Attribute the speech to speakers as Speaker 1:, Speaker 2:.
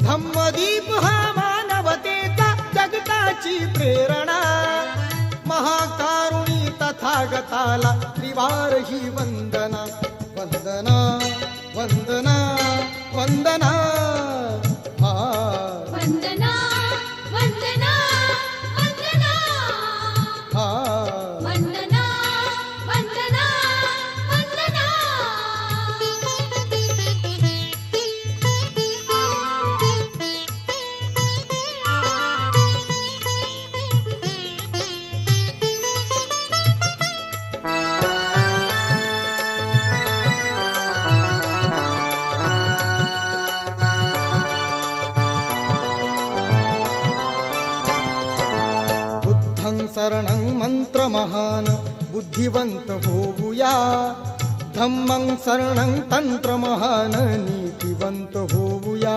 Speaker 1: धम्मदीप हा मानवतेचा जगताची प्रेरणा, महाकारुणी तथागताला त्रिवार ही वंदना, वंदना वंदना वंदना हा
Speaker 2: वंदना वंदना वंदना
Speaker 1: हा
Speaker 2: वंदना वंदना वंदना.
Speaker 1: बुद्धं शरणं मंत्रमहान बुद्धिवंत होऊया, धम्मं शरणं तंत्रमहान नीतिवंत होऊया.